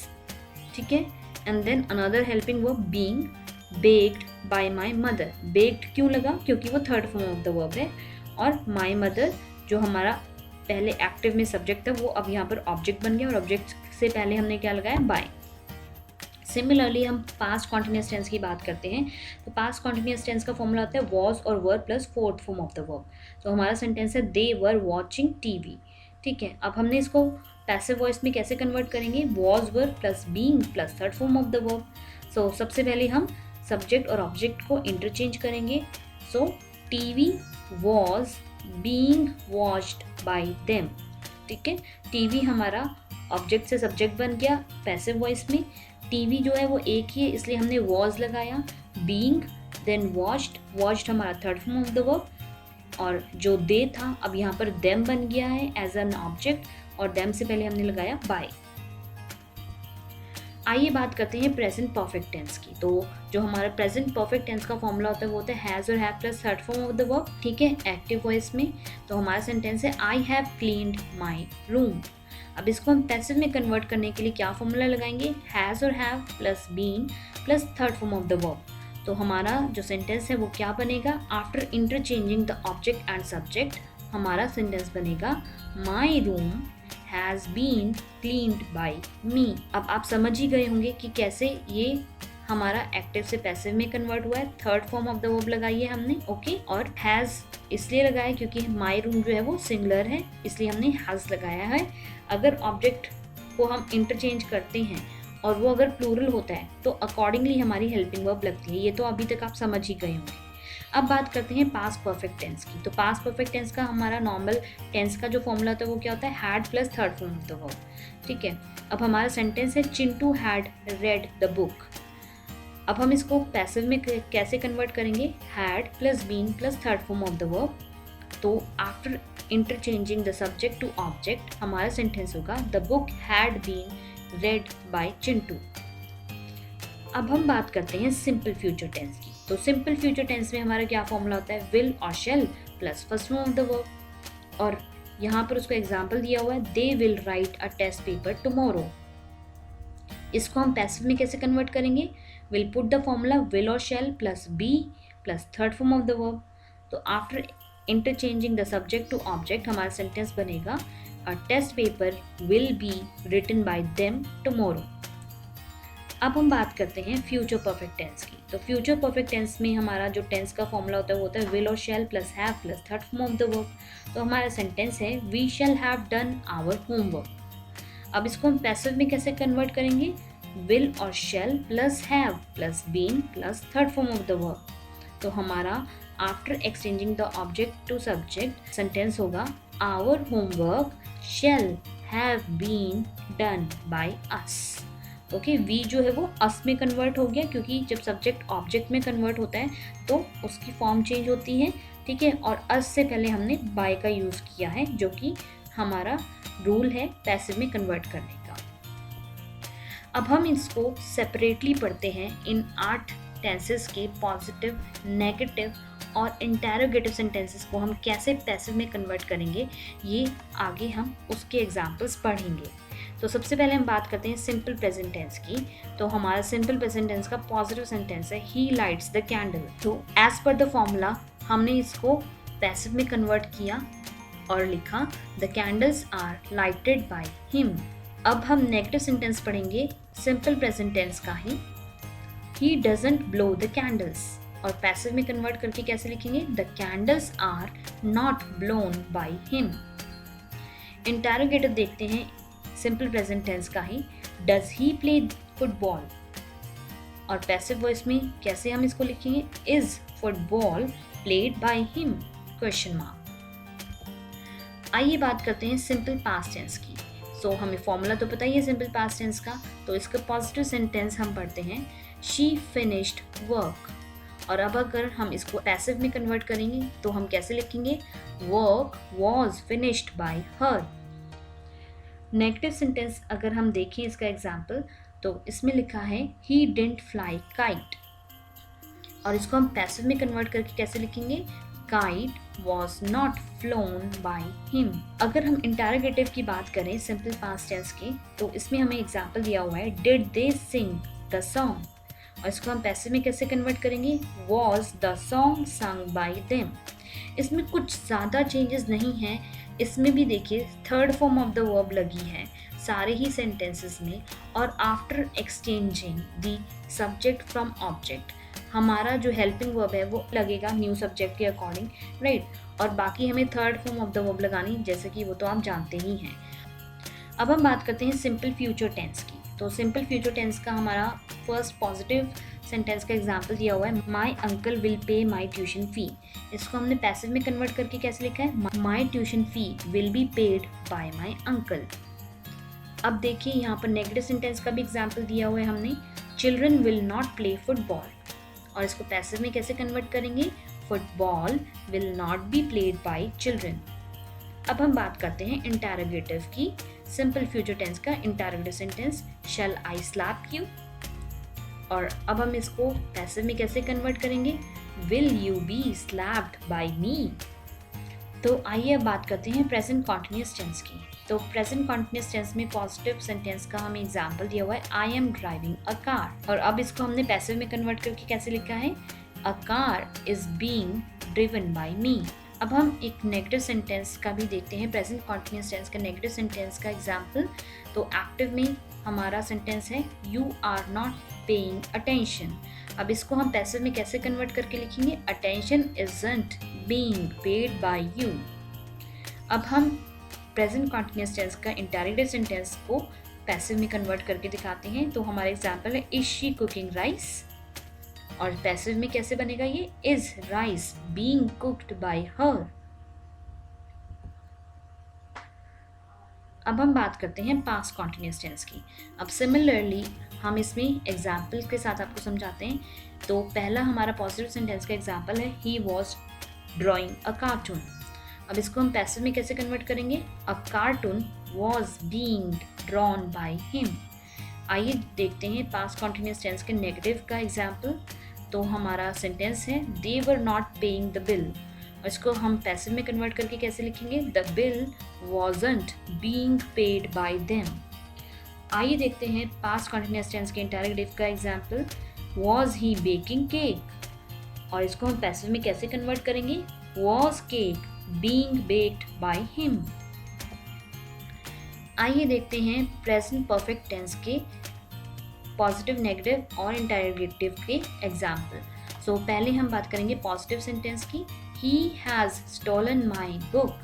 ठीक है, and then another helping verb being baked by my mother. Baked क्यों लगा, क्योंकि वो third form of the verb है, और माय मदर जो हमारा पहले एक्टिव में सब्जेक्ट था वो अब यहाँ पर ऑब्जेक्ट बन गया, और ऑब्जेक्ट से पहले हमने क्या लगाया, बाय। सिमिलरली हम पास्ट कॉन्टिन्यूअस टेंस की बात करते हैं, तो पास्ट कॉन्टिन्यूअस टेंस का फॉर्मूला होता है वॉज और वर plus fourth form of the verb. तो हमारा सेंटेंस है दे वर वॉचिंग टीवी। ठीक है, अब हमने इसको पैसिव वॉइस में कैसे कन्वर्ट करेंगे, was were plus being plus third form of the verb. So सबसे पहले हम सब्जेक्ट और ऑब्जेक्ट को इंटरचेंज करेंगे। So TV was being watched by them. ठीक है, टीवी हमारा ऑब्जेक्ट से सब्जेक्ट बन गया पैसिव वॉइस में। टीवी जो है वो एक ही है, इसलिए हमने वॉज लगाया, बीइंग देन वॉच्ड, वॉच्ड हमारा third form of the verb, और जो दे था अब यहाँ पर देम बन गया है एज एन ऑब्जेक्ट, और देम से पहले हमने लगाया बाय। आइए बात करते हैं प्रेजेंट परफेक्ट टेंस की। तो जो हमारा प्रेजेंट परफेक्ट टेंस का फॉर्मूला होता है वो होता है हैज़ और have plus third form of the verb. ठीक है, एक्टिव वॉइस में। तो हमारा सेंटेंस है I have cleaned my room. अब इसको हम पैसिव में कन्वर्ट करने के लिए क्या फॉर्मूला लगाएंगे, हैज़ और have plus been plus third form of the verb. तो हमारा जो सेंटेंस है वो क्या बनेगा, after interchanging the object and subject हमारा सेंटेंस बनेगा my room has been cleaned by me. अब आप समझ ही गए होंगे कि कैसे ये हमारा एक्टिव से पैसिव में कन्वर्ट हुआ है। Third form of the verb लगाई है हमने, ओके, और हैज़ इसलिए लगाया क्योंकि माई रूम जो है वो सिंगुलर है, इसलिए हमने हैज़ लगाया है। अगर ऑब्जेक्ट को हम इंटरचेंज करते हैं और वो अगर प्लूरल होता है तो अकॉर्डिंगली हमारी हेल्पिंग वर्ब लगती है। ये तो अभी तक आप समझ ही गए होंगे। अब बात करते हैं पास्ट परफेक्ट टेंस की। तो पास्ट परफेक्ट टेंस का हमारा नॉर्मल टेंस का जो फॉर्मूला होता है वो क्या होता है, had plus third form of the verb. ठीक है, अब हमारा सेंटेंस है Chintu had read the book. अब हम इसको पैसिव में कैसे कन्वर्ट करेंगे, had plus been plus third form of the verb. तो after interchanging the subject to object हमारा सेंटेंस होगा the book had been read by Chintu. अब हम बात करते हैं सिंपल फ्यूचर टेंस की। तो सिंपल फ्यूचर टेंस में हमारा क्या फॉर्मूला होता है, विल और shall plus first form of the verb. और यहाँ पर उसका एग्जाम्पल दिया हुआ है, they will write a test paper tomorrow. इसको हम पैसिव में कैसे कन्वर्ट करेंगे, will put the formula will और shall plus be plus third form of the verb. तो after interchanging the subject to object हमारा सेंटेंस बनेगा a test paper will be written by them tomorrow. अब हम बात करते हैं फ्यूचर परफेक्ट टेंस की। तो फ्यूचर परफेक्ट टेंस में हमारा जो टेंस का फॉर्मूला होता है वो होता है विल और shall plus have plus third form of the verb. तो हमारा सेंटेंस है we shall have done our homework. अब इसको हम पैसिव में कैसे कन्वर्ट करेंगे, विल और shall plus have plus been plus third form of the verb. तो हमारा after exchanging the object to subject sentence होगा our homework shall have been done by us. Okay, we जो है वो अस में कन्वर्ट हो गया, क्योंकि जब सब्जेक्ट ऑब्जेक्ट में कन्वर्ट होता है तो उसकी फॉर्म चेंज होती है। ठीक है, और अस से पहले हमने बाय का यूज़ किया है, जो कि हमारा रूल है पैसिव में कन्वर्ट करने का। अब हम इसको सेपरेटली पढ़ते हैं इन 8 टेंसेस के पॉजिटिव, नेगेटिव और इंटेरोगेटिव सेंटेंसेस को हम कैसे पैसिव में कन्वर्ट करेंगे, ये आगे हम उसके एग्जाम्पल्स पढ़ेंगे। तो सबसे पहले हम बात करते हैं सिंपल प्रेजेंट टेंस की। तो हमारा सिंपल प्रेजेंट टेंस का पॉजिटिव सेंटेंस है ही लाइट्स द कैंडल। तो एज पर द फॉर्मूला हमने इसको पैसिव में कन्वर्ट किया और लिखा the candles are lighted by him. अब हम नेगेटिव सेंटेंस पढ़ेंगे सिंपल प्रेजेंट टेंस का he doesn't blow the candles, और पैसिव में कन्वर्ट करके कैसे लिखेंगे, the candles are not blown by him. Interrogative देखते हैं सिंपल प्रेजेंट टेंस का ही, डज ही प्ले फुटबॉल, और पैसिव वॉइस में कैसे हम इसको लिखेंगे, is football played by him question mark. आइए बात करते हैं सिंपल पास्ट टेंस की। सो हमें फॉर्मूला तो पता ही है सिंपल पास्ट टेंस का, तो इसका पॉजिटिव सेंटेंस हम पढ़ते हैं शी फिनिश्ड वर्क, और अब अगर हम इसको पैसिव में कन्वर्ट करेंगे तो हम कैसे लिखेंगे, work was finished bye her. Negative sentence अगर हम देखें इसका एग्जाम्पल, तो इसमें लिखा है ही डिडंट फ्लाई काइट, और इसको हम पैसिव में कन्वर्ट करके कैसे लिखेंगे, kite was not phloem by him. अगर हम इंटेरोगेटिव की बात करें सिंपल पास्ट टेंस की, तो इसमें हमें एग्जाम्पल दिया हुआ है did they sing the song, और इसको हम पैसिव में कैसे कन्वर्ट करेंगे, was the song sung by them. इसमें कुछ ज़्यादा चेंजेस नहीं हैं, इसमें भी देखिए third form of the verb लगी है सारे ही सेंटेंसेस में, और after exchanging the subject from object हमारा जो हेल्पिंग वर्ब है वो लगेगा न्यू सब्जेक्ट के अकॉर्डिंग, राइट, और बाकी हमें third form of the verb लगानी, जैसे कि वो तो आप जानते ही हैं। अब हम बात करते हैं सिंपल फ्यूचर टेंस की। तो सिंपल फ्यूचर टेंस का हमारा फर्स्ट पॉजिटिव सेंटेंस का एग्जाम्पल दिया हुआ है my uncle will pay my tuition fee. इसको हमने पैसिव में कन्वर्ट करके कैसे लिखा है, माई tuition fee will be paid by my uncle. अब देखिए यहाँ पर नेगेटिव सेंटेंस का भी एग्जाम्पल दिया हुआ है हमने, children will not play football, और इसको पैसिव में कैसे कन्वर्ट करेंगे, football will not be played by children. अब हम बात करते हैं इंटेरोगेटिव की। सिंपल फ्यूचर टेंस का interrogative sentence shall I slap you, और अब हम इसको पैसिव में कैसे कन्वर्ट करेंगे, will you be slapped by me. तो आइए अब बात करते हैं प्रेजेंट कॉन्टिन्यूअस टेंस की। तो प्रेजेंट कॉन्टिन्यूअस टेंस में पॉजिटिव सेंटेंस का हमें एग्जाम्पल दिया हुआ है I am driving a car, और अब इसको हमने पैसिव में कन्वर्ट करके कैसे लिखा है, a car is being driven by me. अब हम एक नेगेटिव सेंटेंस का भी देखते हैं, प्रेजेंट कॉन्टिन्यूअस टेंस का नेगेटिव सेंटेंस का एग्जाम्पल। तो एक्टिव में हमारा सेंटेंस है you are not paying attention, अब इसको हम पैसिव में कैसे कन्वर्ट करके लिखेंगे, attention isn't being paid by you. अब हम प्रेजेंट कॉन्टिन्यूअस टेंस का इंटेरोगेटिव सेंटेंस को पैसिव में कन्वर्ट करके दिखाते हैं। तो हमारा एग्जाम्पल है इज शी कुकिंग राइस, और पैसिव में कैसे बनेगा ये, is rice being cooked bye her. अब हम बात करते हैं पास्ट कॉन्टिन्यूअस टेंस की। अब सिमिलरली हम इसमें एग्जाम्पल के साथ आपको समझाते हैं। तो पहला हमारा पॉजिटिव सेंटेंस का एग्जाम्पल है he was drawing a cartoon, अब इसको हम पैसिव में कैसे कन्वर्ट करेंगे, a cartoon was being drawn by him. आइए देखते हैं पास्ट कॉन्टिन्यूअस टेंस के नेगेटिव का एग्जाम्पल। तो हमारा सेंटेंस है they were not paying the bill, और इसको हम पैसिव में कन्वर्ट करके कैसे लिखेंगे, the bill wasn't being paid by them. आइए देखते हैं पास्ट कॉन्टिन्यूअस टेंस के इंटेरोगेटिव का example, was he baking cake, और इसको हम पैसिव में कैसे कन्वर्ट करेंगे, was cake being baked by him. आइए देखते हैं प्रेजेंट परफेक्ट टेंस के पॉजिटिव, नेगेटिव और इंटेरोगेटिव के एग्जाम्पल। सो पहले हम बात करेंगे पॉजिटिव सेंटेंस की, he has stolen my book,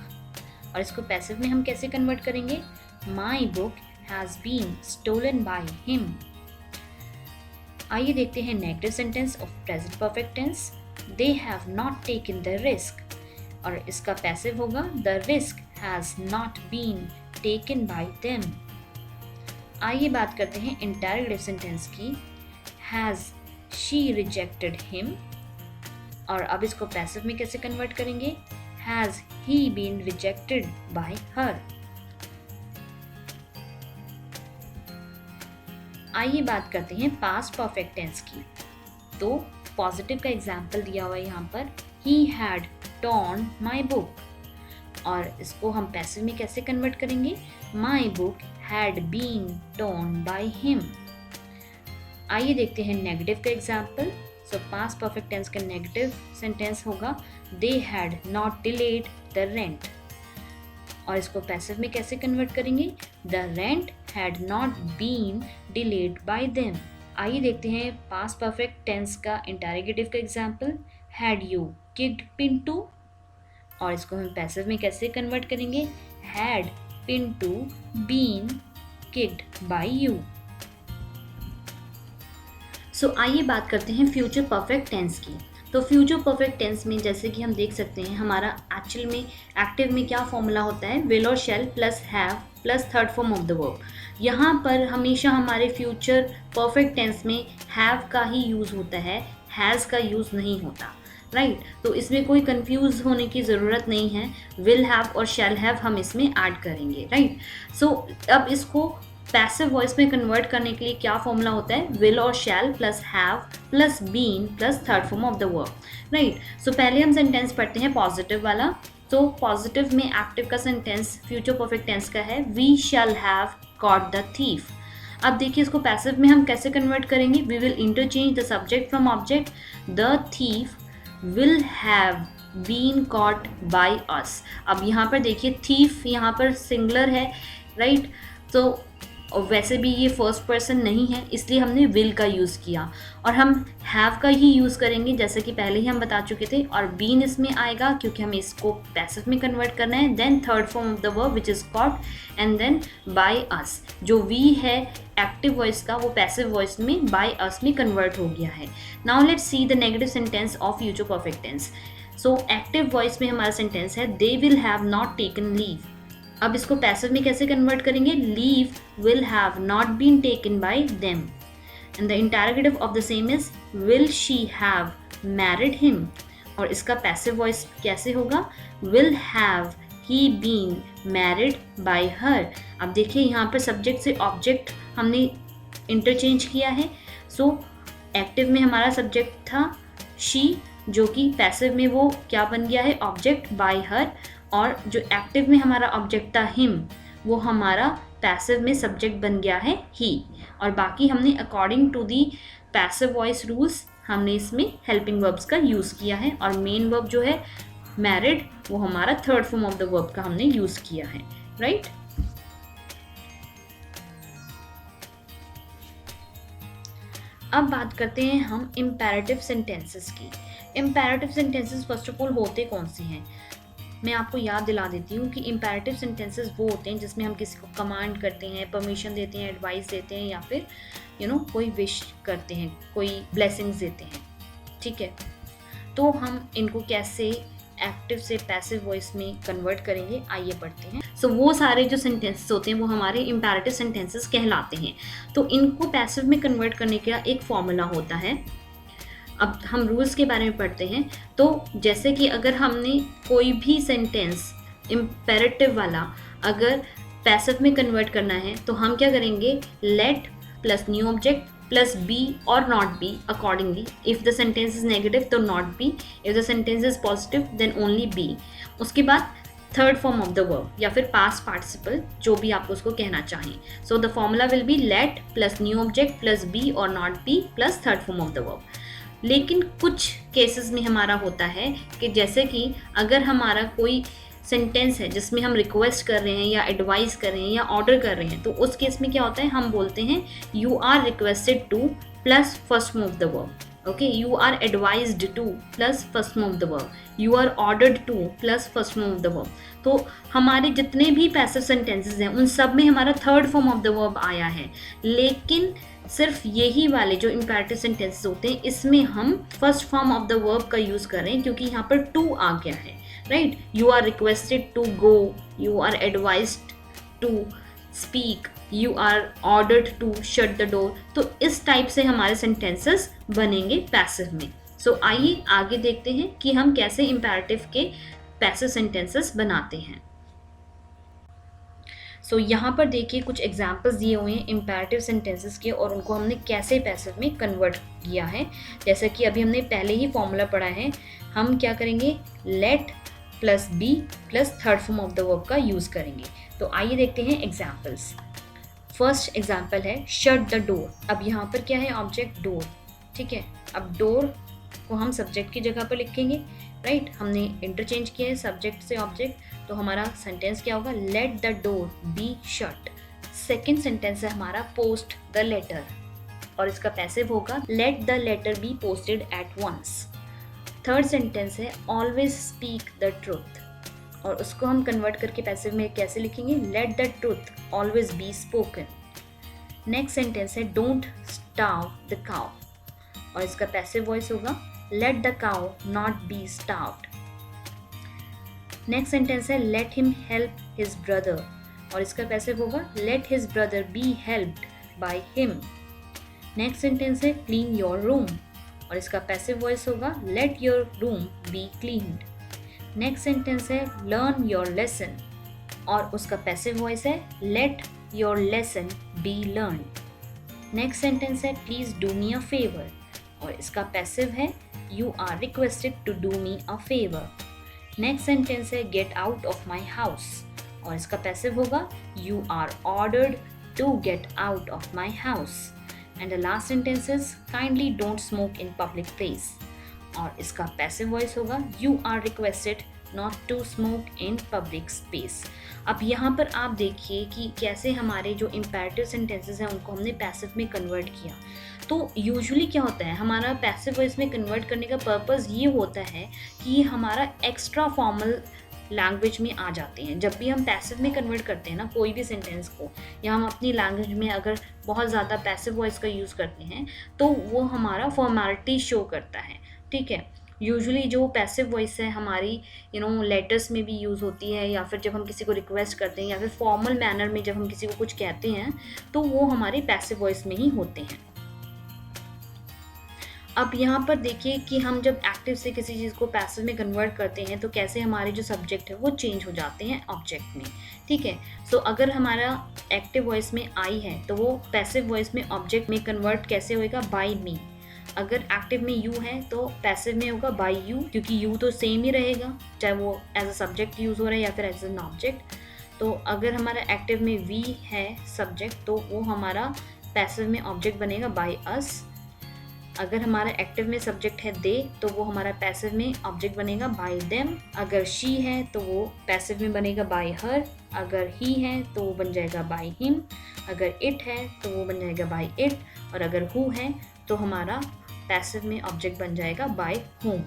और इसको पैसिव में हम कैसे कन्वर्ट करेंगे, my book has been stolen by him. आइए देखते हैं negative sentence of present perfect tense, they have not taken the risk, और इसका पैसिव होगा the risk has not been taken by them. आइए बात करते हैं इंटेरोगेटिव सेंटेंस की, हैज़ शी रिजेक्टेड हिम, और अब इसको पैसिव में कैसे कन्वर्ट करेंगे, has he been rejected by her. आइए बात करते हैं पास्ट परफेक्ट टेंस की। तो पॉजिटिव का एग्जाम्पल दिया हुआ है यहाँ पर, he had torn my book. और इसको हम पैसिव में कैसे कन्वर्ट करेंगे, my book had been torn by him. आइए देखते हैं नेगेटिव का example. So past perfect tense का नेगेटिव सेंटेंस होगा they had not delayed the rent. और इसको पैसिव में कैसे कन्वर्ट करेंगे, the rent had not been delayed by them. आइए देखते हैं पास्ट परफेक्ट टेंस का इंटरोगेटिव का example, had you kicked Pintu. और इसको हम पैसिव में कैसे कन्वर्ट करेंगे, had Pintu been kicked by you. So आइए बात करते हैं फ्यूचर परफेक्ट टेंस की। तो फ्यूचर परफेक्ट टेंस में जैसे कि हम देख सकते हैं हमारा एक्चुअल में एक्टिव में क्या फॉर्मूला होता है, विल और shall plus have plus third form of the verb. यहाँ पर हमेशा हमारे फ्यूचर परफेक्ट टेंस में हैव का ही यूज़ होता है, हैज़ का यूज़ नहीं होता, राइट। तो इसमें कोई कंफ्यूज होने की ज़रूरत नहीं है, विल हैव और शैल हैव हम इसमें ऐड करेंगे, राइट। सो अब इसको पैसिव वॉइस में कन्वर्ट करने के लिए क्या फॉर्मूला होता है, विल और shall plus have plus been plus third form of the verb, right. So पहले हम सेंटेंस पढ़ते हैं पॉजिटिव वाला। तो पॉजिटिव में एक्टिव का सेंटेंस फ्यूचर परफेक्ट टेंस का है, we shall have caught the thief. अब देखिए इसको पैसिव में हम कैसे कन्वर्ट करेंगे, we will interchange the subject from object, the thief will have been caught by us। अब यहाँ पर देखिए थीफ यहाँ पर सिंगुलर है, राइट। तो वैसे भी ये फर्स्ट पर्सन नहीं है, इसलिए हमने will का यूज़ किया और हम have का ही यूज़ करेंगे जैसे कि पहले ही हम बता चुके थे। और बीन इसमें आएगा क्योंकि हमें इसको पैसिव में कन्वर्ट करना है। Then third form of the verb which is caught and then by us. जो वी है एक्टिव वॉइस का वो पैसिव वॉइस में बाय अस में कन्वर्ट हो गया है। Now let's see the negative sentence of future perfect tense. So active voice में हमारा सेंटेंस है they will have not taken leave. अब इसको पैसिव में कैसे कन्वर्ट करेंगे, leave will have not been taken by them and the interrogative of the same is will she have married him. और इसका पैसिव वॉइस कैसे होगा, will have he been married by her. अब देखिए यहाँ पर सब्जेक्ट से ऑब्जेक्ट हमने इंटरचेंज किया है। सो एक्टिव में हमारा सब्जेक्ट था शी, जो कि पैसिव में वो क्या बन गया है, ऑब्जेक्ट बाय हर। और जो एक्टिव में हमारा ऑब्जेक्ट था हिम, वो हमारा पैसिव में सब्जेक्ट बन गया है ही। और बाकी हमने according to the passive voice rules हमने इसमें हेल्पिंग वर्ब्स का यूज़ किया है। और मेन वर्ब जो है मैरिड वो हमारा third form of the verb का हमने यूज़ किया है, राइट। अब बात करते हैं हम इम्पेरेटिव सेंटेंसेस की। Imperative sentences first of all होते कौन से हैं, मैं आपको याद दिला देती हूँ कि इम्पेरेटिव सेंटेंसेस वो होते हैं जिसमें हम किसी को कमांड करते हैं, परमिशन देते हैं, एडवाइस देते हैं या फिर कोई विश करते हैं, कोई ब्लेसिंग्स देते हैं, ठीक है। तो हम इनको कैसे एक्टिव से पैसिव वॉइस में कन्वर्ट करेंगे, आइए पढ़ते हैं। सो वो सारे जो सेंटेंसेस होते हैं वो हमारे इम्पेरेटिव सेंटेंसेस कहलाते हैं। तो इनको पैसिव में कन्वर्ट करने का एक फॉर्मूला होता है। अब हम रूल्स के बारे में पढ़ते हैं। तो जैसे कि अगर हमने कोई भी सेंटेंस इम्पेरेटिव वाला अगर पैसिव में कन्वर्ट करना है तो हम क्या करेंगे, let plus new object plus be और not be accordingly. If the sentence is negative तो not be, if the sentence is positive then only be. उसके बाद third form of the verb या फिर पास्ट पार्टिसिपल, जो भी आप उसको कहना चाहें। So the formula will be let plus new object plus be और not be plus third form of the verb. लेकिन कुछ केसेस में हमारा होता है कि जैसे कि अगर हमारा कोई सेंटेंस है जिसमें हम रिक्वेस्ट कर रहे हैं या एडवाइस कर रहे हैं या ऑर्डर कर रहे हैं, तो उस केस में क्या होता है, हम बोलते हैं you are requested to plus first form of the verb, okay. You are advised to plus first form of the verb, you are ordered to plus first form of the verb. तो हमारे जितने भी passive sentences हैं उन सब में हमारा third form of the verb आया है। लेकिन सिर्फ यही वाले जो इम्पेरेटिव सेंटेंसेस होते हैं इसमें हम first form of the verb का यूज़ कर रहे हैं क्योंकि यहाँ पर टू आ गया है, right. You are requested to go, you are advised to speak, you are ordered to shut the door. तो इस टाइप से हमारे सेंटेंसेस बनेंगे पैसिव में। सो आइए आगे देखते हैं कि हम कैसे इम्पेरेटिव के पैसिव सेंटेंसेस बनाते हैं। सो यहाँ पर देखिए कुछ एग्जाम्पल्स दिए हुए हैं इम्पेरेटिव सेंटेंसेस के और उनको हमने कैसे पैसिव में कन्वर्ट किया है। जैसा कि अभी हमने पहले ही फॉर्मूला पढ़ा है, हम क्या करेंगे, let plus be plus third form of the verb का यूज़ करेंगे। तो आइए देखते हैं एग्जाम्पल्स। फर्स्ट एग्जाम्पल है शट द डोर। अब यहाँ पर क्या है, ऑब्जेक्ट डोर, ठीक है। अब डोर को हम सब्जेक्ट की जगह पर लिखेंगे, राइट। हमने इंटरचेंज किया है सब्जेक्ट से ऑब्जेक्ट, तो हमारा सेंटेंस क्या होगा, let the door be shut. Second sentence है हमारा पोस्ट द लेटर, और इसका पैसिव होगा let the letter be posted at once. Third sentence है ऑलवेज स्पीक द ट्रूथ, और उसको हम कन्वर्ट करके पैसिव में कैसे लिखेंगे, let the truth always be spoken. Next sentence है डोंट स्टार्व द काउ, और इसका पैसिव वॉइस होगा let the cow not be starved. Next sentence है late him help his brother, और इसका पैसिव होगा let his brother be helped by him. Next sentence है clean your room, और इसका पैसिव वॉइस होगा let your room be cleaned. Next sentence है learn your lesson, और उसका पैसिव वॉइस है let your lesson be learned. Next sentence है please do me a favour, और इसका पैसिव है you are requested to do me a favour. Next sentence है get out of my house, और इसका पैसिव होगा you are ordered to get out of my house. And the last sentence is kindly don't smoke in public place, और इसका passive voice होगा you are requested not to smoke in public space. अब यहाँ पर आप देखिए कि कैसे हमारे जो इम्पेरेटिव सेंटेंसेस हैं उनको हमने पैसिव में कन्वर्ट किया। तो यूजुअली क्या होता है, हमारा पैसिव वॉइस में कन्वर्ट करने का पर्पस ये होता है कि हमारा एक्स्ट्रा फॉर्मल लैंग्वेज में आ जाते हैं। जब भी हम पैसिव में कन्वर्ट करते हैं ना कोई भी सेंटेंस को, या हम अपनी लैंग्वेज में अगर बहुत ज़्यादा पैसिव वॉइस का यूज़ करते हैं तो वो हमारा फॉर्मेलिटी शो करता है, ठीक है। यूजुअली जो पैसिव वॉइस है हमारी लेटर्स में भी यूज़ होती है, या फिर जब हम किसी को रिक्वेस्ट करते हैं, या फिर फॉर्मल मैनर में जब हम किसी को कुछ कहते हैं तो वो हमारी पैसिव वॉइस में ही होते हैं। अब यहाँ पर देखिए कि हम जब एक्टिव से किसी चीज़ को पैसिव में कन्वर्ट करते हैं तो कैसे हमारे जो सब्जेक्ट है वो चेंज हो जाते हैं ऑब्जेक्ट में, ठीक है। सो अगर हमारा एक्टिव वॉइस में आई है तो वो पैसिव वॉइस में ऑब्जेक्ट में कन्वर्ट कैसे होएगा, बाय मी। अगर एक्टिव में यू है तो पैसिव में होगा बाय यू, क्योंकि यू तो सेम ही रहेगा चाहे वो एज अ सब्जेक्ट यूज़ हो रहा है या फिर एज एन ऑब्जेक्ट। तो अगर हमारा एक्टिव में वी है सब्जेक्ट तो वो हमारा पैसिव में ऑब्जेक्ट बनेगा बाय अस। अगर हमारा एक्टिव में सब्जेक्ट है दे तो वो हमारा पैसिव में ऑब्जेक्ट बनेगा बाय देम। अगर शी है तो वो पैसिव में बनेगा बाय हर। अगर ही है तो वो बन जाएगा बाय हिम। अगर इट है तो वो बन जाएगा बाय इट। और अगर हु है तो हमारा पैसिव में ऑब्जेक्ट बन जाएगा बाय हुम।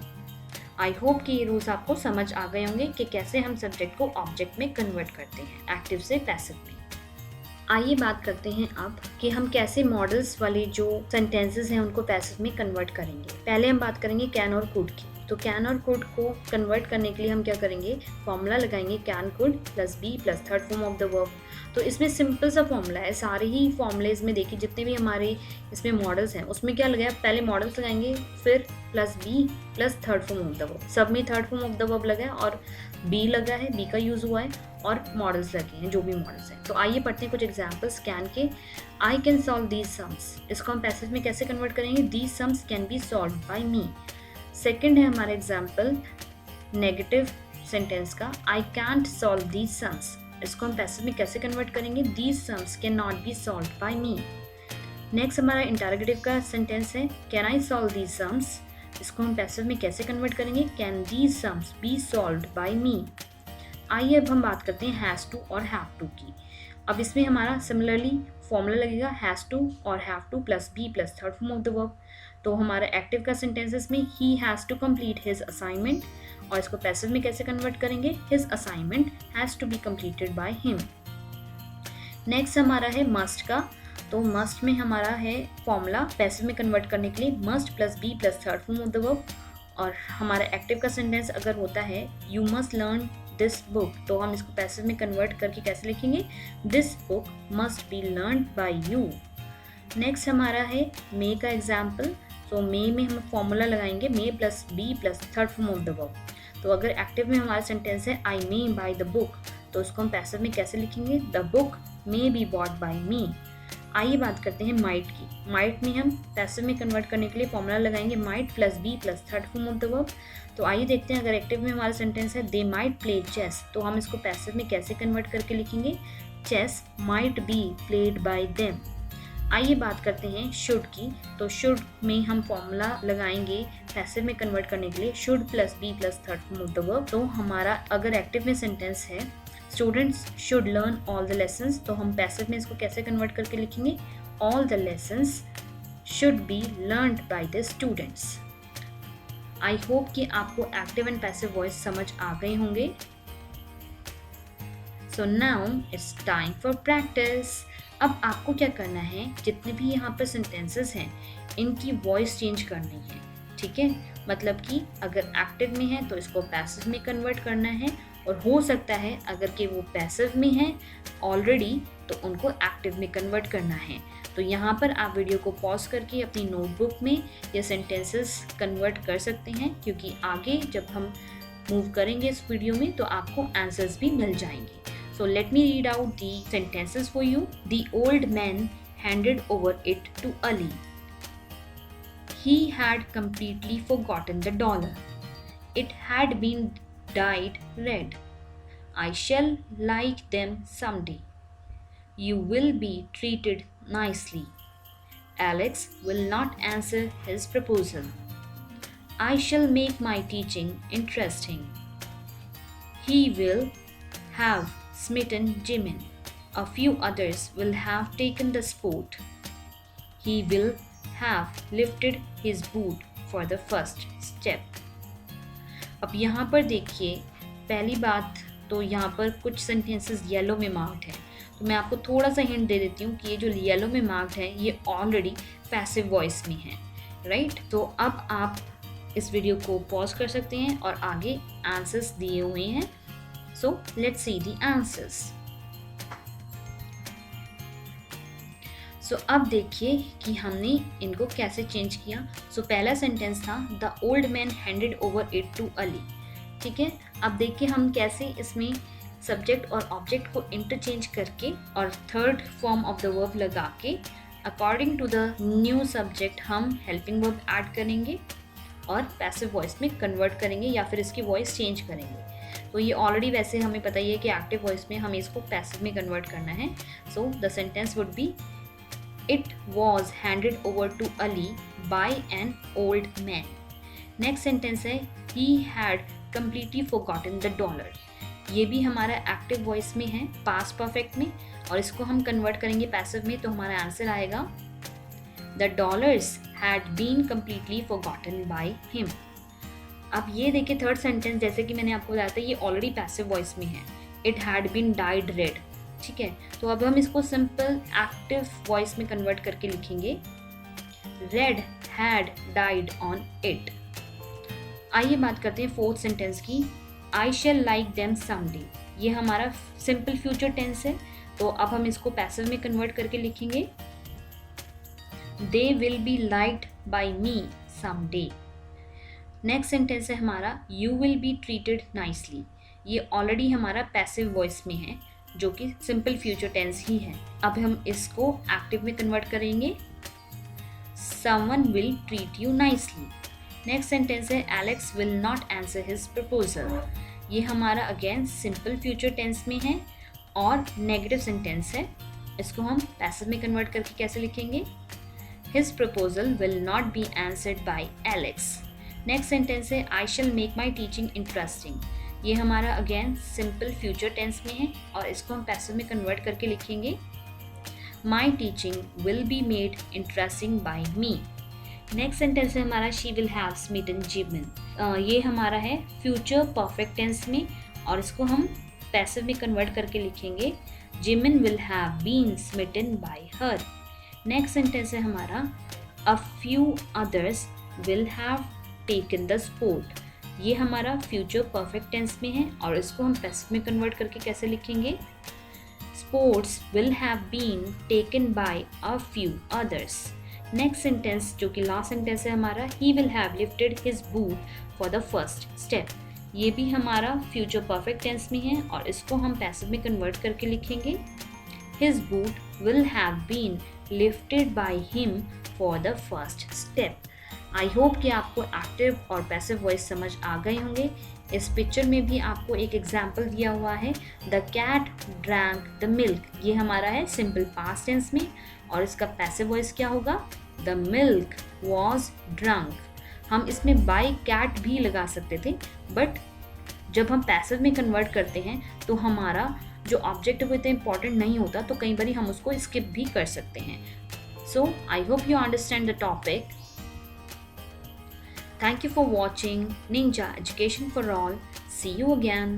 आई होप कि ये रूल्स आपको समझ आ गए होंगे कि कैसे हम सब्जेक्ट को ऑब्जेक्ट में कन्वर्ट करते हैं एक्टिव से पैसिव में। आइए बात करते हैं अब कि हम कैसे मॉडल्स वाले जो सेंटेंसेस हैं उनको पैसिव में कन्वर्ट करेंगे। पहले हम बात करेंगे कैन और कुड की। तो कैन और कुड को कन्वर्ट करने के लिए हम क्या करेंगे, फॉर्मूला लगाएंगे can could plus be plus third form of the verb. तो इसमें सिंपल सा फॉर्मूला है, सारे ही फॉर्मूलेज में देखिए जितने भी हमारे इसमें मॉडल्स हैं उसमें क्या लगाया, पहले मॉडल्स लगाएंगे फिर plus be plus third form of the verb. सब में third form of the verb लगा है और बी लगा है, बी का यूज़ हुआ है और मॉडल्स लगे हैं जो भी मॉडल्स हैं। तो आइए पढ़ते हैं कुछ एग्जाम्पल्स कैन के। I can solve these sums, इसको हम पैसेज में कैसे कन्वर्ट करेंगे, these sums can be solve by me. Second है हमारा एग्जाम्पल नेगेटिव सेंटेंस का, I can't solve these sums, इसको हम पैसेज में कैसे कन्वर्ट करेंगे, these sums can not be solve by me. Next हमारा इंटरोगेटिव का सेंटेंस है can I solve these sums, इसको हम पैसिव में कैसे कन्वर्ट करेंगे, can these sums be solved by me. आइए अब हम बात करते हैं हैज़ टू और हैव टू की। अब इसमें हमारा सिमिलरली फॉर्मूला लगेगा हैज़ टू और have to plus be plus third form of the verb. तो हमारा एक्टिव का सेंटेंसेस में he has to complete his assignment, और इसको पैसिव में कैसे कन्वर्ट करेंगे, his assignment has to be completed by him. Next हमारा है मस्ट का। तो मस्ट में हमारा है फॉर्मूला पैसिव में कन्वर्ट करने के लिए must plus be plus third form of the verb. और हमारा एक्टिव का सेंटेंस अगर होता है you must learn this book, तो हम इसको पैसिव में कन्वर्ट करके कैसे लिखेंगे, this book must be learn by you. Next हमारा है मे का एग्जाम्पल। तो मे में हम फॉर्मूला लगाएंगे may plus be plus third form of the verb. तो अगर एक्टिव में हमारा सेंटेंस है I may buy the book, तो उसको हम पैसिव में कैसे लिखेंगे? The book may be bought by me. आइए बात करते हैं माइट की। माइट में हम पैसिव में कन्वर्ट करने के लिए फॉर्मूला लगाएंगे might plus be plus third form of the verb. तो आइए देखते हैं, अगर एक्टिव में हमारा सेंटेंस है दे माइट प्ले चेस, तो हम इसको पैसिव में कैसे कन्वर्ट करके लिखेंगे? Chess might be played by them. आइए बात करते हैं शुड की। तो शुड में हम फॉर्मूला लगाएंगे पैसिव में कन्वर्ट करने के लिए should plus be plus third form of the verb. तो हमारा अगर एक्टिव में सेंटेंस है students should learn all the lessons, तो हम पैसिव में इसको कैसे कन्वर्ट करके लिखेंगे? All the lessons should be learned by the students. I hope कि आपको एक्टिव एंड पैसिव वॉइस समझ आ गए होंगे। So now it's time for practice. अब आपको क्या करना है, जितने भी यहाँ पर सेंटेंसेस हैं इनकी वॉइस चेंज करनी है, ठीक है? मतलब कि अगर एक्टिव में है तो इसको पैसिव में कन्वर्ट करना है, और हो सकता है अगर कि वो पैसिव में है ऑलरेडी तो उनको एक्टिव में कन्वर्ट करना है। तो यहाँ पर आप वीडियो को पॉज करके अपनी नोटबुक में ये सेंटेंसेस कन्वर्ट कर सकते हैं, क्योंकि आगे जब हम मूव करेंगे इस वीडियो में तो आपको आंसर्स भी मिल जाएंगे। So let me read out the sentences for you. The old man handed over it to Ali. He had completely forgotten the dollar. It had been dyed red. I shall like them someday. You will be treated nicely. Alex will not answer his proposal. I shall make my teaching interesting. He will have smitten Jimin. A few others will have taken the sport. He will have lifted his boot for the first step. अब यहाँ पर देखिए, पहली बात तो यहाँ पर कुछ सेंटेंसेस येलो में मार्क्ड है, तो मैं आपको थोड़ा सा हिंट दे देती हूँ कि ये जो येलो में मार्क्ड है ये ऑलरेडी पैसिव वॉइस में है, राइट? तो अब आप इस वीडियो को पॉज कर सकते हैं और आगे आंसर्स दिए हुए हैं। So let's see the answers. So अब देखिए कि हमने इनको कैसे चेंज किया। So पहला सेंटेंस था The old man handed over it to Ali, ठीक है? अब देखिए हम कैसे इसमें सब्जेक्ट और ऑब्जेक्ट को इंटरचेंज करके और third form of the verb लगा के according to the new subject हम हेल्पिंग वर्ब ऐड करेंगे और पैसिव वॉइस में कन्वर्ट करेंगे या फिर इसकी वॉइस चेंज करेंगे। तो ये ऑलरेडी वैसे हमें पता ही है कि एक्टिव वॉइस में हमें इसको पैसिव में कन्वर्ट करना है। So the sentence would be it was handed over to Ali by an old man. Next sentence है he had completely forgotten the dollar. ये भी हमारा एक्टिव वॉइस में है, पास्ट परफेक्ट में, और इसको हम कन्वर्ट करेंगे पैसिव में, तो हमारा आंसर आएगा the dollars had been completely forgotten by him. अब ये देखिए थर्ड सेंटेंस, जैसे कि मैंने आपको बताया था ये ऑलरेडी पैसिव वॉइस में है, it had been dyed red, ठीक है? तो अब हम इसको सिंपल एक्टिव वॉइस में कन्वर्ट करके लिखेंगे red had dyed on it. आइए बात करते हैं फोर्थ सेंटेंस की, I shall like them someday. ये हमारा सिंपल फ्यूचर टेंस है, तो अब हम इसको पैसिव में कन्वर्ट करके लिखेंगे they will be liked by me someday. Next sentence है हमारा you will be treated nicely. ये ऑलरेडी हमारा पैसिव वॉइस में है जो कि सिंपल फ्यूचर टेंस ही है। अब हम इसको एक्टिव में कन्वर्ट करेंगे someone will treat you nicely. Next sentence है Alex will not answer his proposal. ये हमारा अगेन सिंपल फ्यूचर टेंस में है और नेगेटिव सेंटेंस है, इसको हम पैसिव में कन्वर्ट करके कैसे लिखेंगे his proposal will not be answered by Alex. Next sentence है I shall make my teaching interesting. ये हमारा अगेन सिंपल फ्यूचर टेंस में है और इसको हम पैसिव में कन्वर्ट करके लिखेंगे my teaching will be made interesting by me. Next sentence है हमारा she will have smitten Jimin. ये हमारा है फ्यूचर परफेक्ट टेंस में और इसको हम पैसिव में कन्वर्ट करके लिखेंगे Jimin will have been smitten by her. Next sentence है हमारा a few others will have taken the sport. ये हमारा फ्यूचर परफेक्ट टेंस में है और इसको हम पैसिव में कन्वर्ट करके कैसे लिखेंगे sports will have been taken by a few others. Next sentence जो कि लास्ट सेंटेंस है हमारा he will have lifted his boot for the first step. ये भी हमारा फ्यूचर परफेक्ट टेंस में है और इसको हम पैसिव में कन्वर्ट करके लिखेंगे। His boot will have been lifted by him for the first step. I hope कि आपको एक्टिव और पैसिव वॉइस समझ आ गए होंगे। इस पिक्चर में भी आपको एक एग्जाम्पल दिया हुआ है, the cat drank the milk. ये हमारा है सिंपल पास्ट टेंस में और इसका पैसिव वॉइस क्या होगा, द मिल्क वॉज ड्रंक। हम इसमें बाय कैट भी लगा सकते थे, बट जब हम पैसिव में कन्वर्ट करते हैं तो हमारा जो ऑब्जेक्ट वो इतना इंपॉर्टेंट नहीं होता, तो कई बार हम उसको स्किप भी कर सकते हैं। So I hope you understand the topic. Thank you for watching Ninja Education for All. See you again.